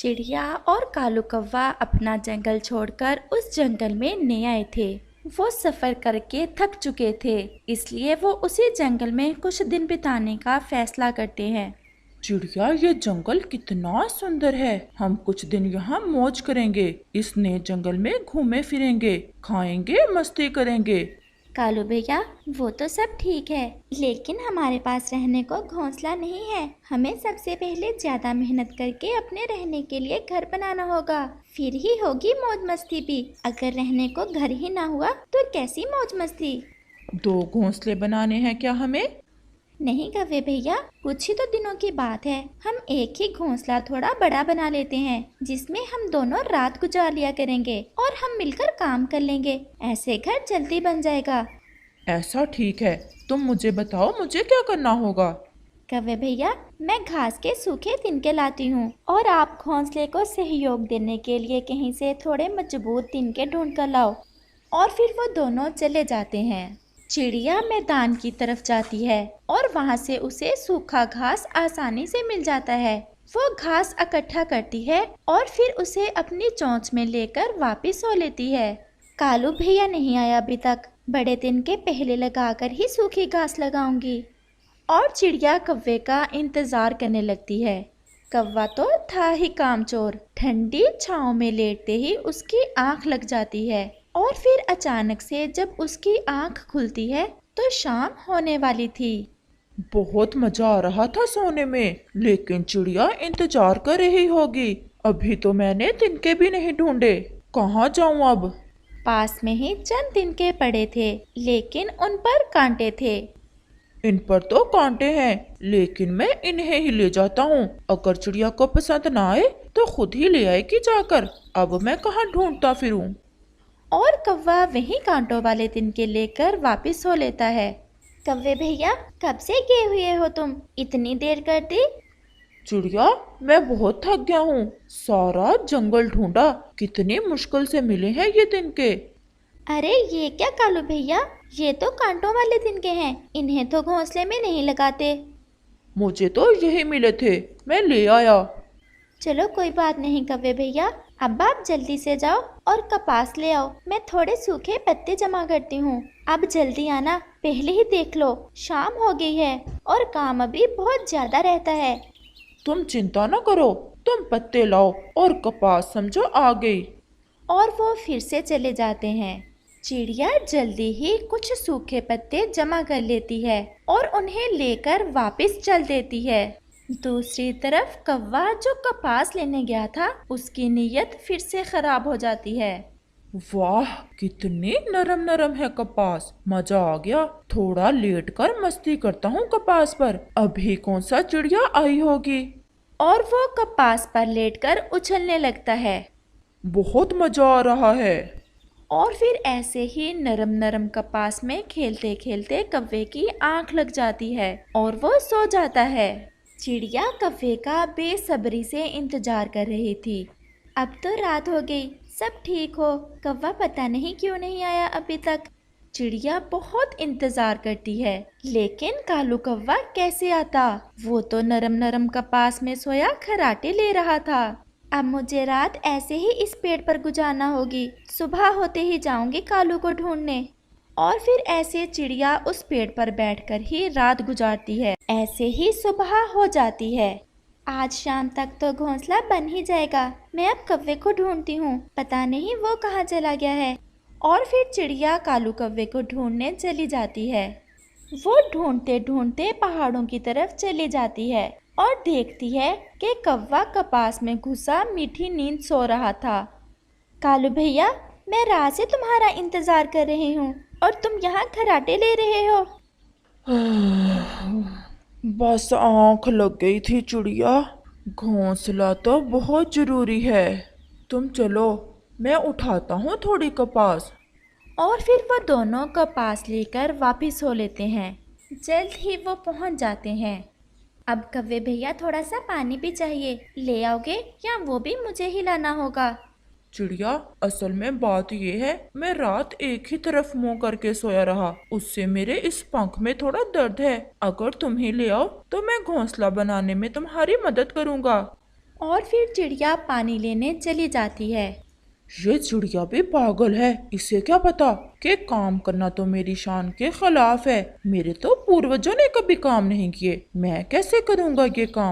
चिड़िया और कालू कौवा अपना जंगल छोड़कर उस जंगल में नए आए थे। वो सफर करके थक चुके थे, इसलिए वो उसी जंगल में कुछ दिन बिताने का फैसला करते हैं। चिड़िया, ये जंगल कितना सुंदर है। हम कुछ दिन यहाँ मौज करेंगे। इस नए जंगल में घूमे फिरेंगे, खाएंगे, मस्ती करेंगे। कालू भैया, वो तो सब ठीक है, लेकिन हमारे पास रहने को घोंसला नहीं है। हमें सबसे पहले ज्यादा मेहनत करके अपने रहने के लिए घर बनाना होगा, फिर ही होगी मौज मस्ती भी। अगर रहने को घर ही ना हुआ तो कैसी मौज मस्ती। 2 घोंसले बनाने हैं क्या हमें? नहीं कव्वे भैया, कुछ ही तो दिनों की बात है। हम एक ही घोंसला थोड़ा बड़ा बना लेते हैं, जिसमें हम दोनों रात गुजार लिया करेंगे और हम मिलकर काम कर लेंगे। ऐसे घर जल्दी बन जाएगा। ऐसा ठीक है। तुम मुझे बताओ, मुझे क्या करना होगा? कव्वे भैया, मैं घास के सूखे तिनके लाती हूँ और आप घोंसले को सहयोग देने के लिए कहीं से थोड़े मजबूत तिनके ढूंढ कर लाओ। और फिर वो दोनों चले जाते हैं। चिड़िया मैदान की तरफ जाती है और वहाँ से उसे सूखा घास आसानी से मिल जाता है। वो घास इकट्ठा करती है और फिर उसे अपनी चोंच में लेकर वापस सो लेती है। कालू भैया नहीं आया अभी तक। बड़े तिनके पहले लगाकर ही सूखी घास लगाऊंगी। और चिड़िया कव्वे का इंतजार करने लगती है। कव्वा तो था ही कामचोर। ठंडी छांव में लेटते ही उसकी आंख लग जाती है और फिर अचानक से जब उसकी आंख खुलती है तो शाम होने वाली थी। बहुत मजा आ रहा था सोने में, लेकिन चिड़िया इंतजार कर रही होगी। अभी तो मैंने तिनके भी नहीं ढूंढे। कहाँ जाऊँ अब? पास में ही चंद तिनके पड़े थे, लेकिन उन पर कांटे थे। इन पर तो कांटे हैं, लेकिन मैं इन्हें ही ले जाता हूँ। अगर चिड़िया को पसंद ना आए तो खुद ही ले आएगी जाकर। अब मैं कहाँ ढूंढता फिरूं? और कौवा वही कांटों वाले तिनके लेकर वापस सो लेता है। कव्वे भैया, कब से गए हुए हो तुम? इतनी देर कर दी। चिड़िया, मैं बहुत थक गया हूँ। सारा जंगल ढूंढा, कितनी मुश्किल से मिले हैं ये तिनके। अरे ये क्या कालू भैया, ये तो कांटों वाले तिनके हैं। इन्हें तो घोंसले में नहीं लगाते। मुझे तो यही मिले थे, मैं ले आया। चलो कोई बात नहीं कव्वे भैया, अब आप जल्दी से जाओ और कपास ले आओ। मैं थोड़े सूखे पत्ते जमा करती हूँ। अब जल्दी आना, पहले ही देख लो शाम हो गई है और काम अभी बहुत ज्यादा रहता है। तुम चिंता न करो, तुम पत्ते लाओ और कपास समझो आ गई। और वो फिर से चले जाते हैं। चिड़िया जल्दी ही कुछ सूखे पत्ते जमा कर लेती है और उन्हें लेकर वापस चल देती है। दूसरी तरफ कौवा जो कपास लेने गया था, उसकी नीयत फिर से खराब हो जाती है। वाह, कितनी नरम नरम है कपास। मजा आ गया। थोड़ा लेट कर मस्ती करता हूँ कपास पर। अभी कौन सा चिड़िया आई होगी। और वो कपास पर लेटकर उछलने लगता है। बहुत मजा आ रहा है। और फिर ऐसे ही नरम नरम कपास में खेलते खेलते कव्वे की आंख लग जाती है और वो सो जाता है। चिड़िया कव्वे का बेसब्री से इंतजार कर रही थी। अब तो रात हो गई, सब ठीक हो। कौवा पता नहीं क्यों नहीं आया अभी तक। चिड़िया बहुत इंतजार करती है, लेकिन कालू कौवा कैसे आता? वो तो नरम नरम कपास में सोया खराटे ले रहा था। अब मुझे रात ऐसे ही इस पेड़ पर गुजारना होगी। सुबह होते ही जाऊंगी कालू को ढूंढने। और फिर ऐसे चिड़िया उस पेड़ पर बैठकर ही रात गुजारती है। ऐसे ही सुबह हो जाती है। आज शाम तक तो घोंसला बन ही जाएगा। मैं अब कव्वे को ढूंढती हूँ, पता नहीं वो कहाँ चला गया है। और फिर चिड़िया कालू कव्वे को ढूंढने चली जाती है। वो ढूंढते ढूंढते पहाड़ों की तरफ चली जाती है और देखती है कि कौवा कपास में घुसा मीठी नींद सो रहा था। कालू भैया, मैं रात से तुम्हारा इंतजार कर रही हूँ और तुम यहाँ खर्राटे ले रहे हो। बस आंख लग गई थी चिड़िया। घोंसला तो बहुत जरूरी है। तुम चलो, मैं उठाता हूँ थोड़ी कपास। और फिर वो दोनों कपास लेकर वापस हो लेते हैं। जल्द ही वो पहुँच जाते हैं। अब कव्वे भैया, थोड़ा सा पानी भी चाहिए, ले आओगे या वो भी मुझे ही लाना होगा? चिड़िया, असल में बात ये है, मैं रात एक ही तरफ मुंह करके सोया रहा। उससे मेरे इस पंख में थोड़ा दर्द है। अगर तुम ही ले आओ तो मैं घोंसला बनाने में तुम्हारी मदद करूँगा। और फिर चिड़िया पानी लेने चली जाती है। ये चिड़िया भी पागल है, इसे क्या पता कि काम करना तो मेरी शान के खिलाफ है। मेरे तो पूर्वजों ने कभी काम नहीं किए, मैं कैसे करूँगा ये काम।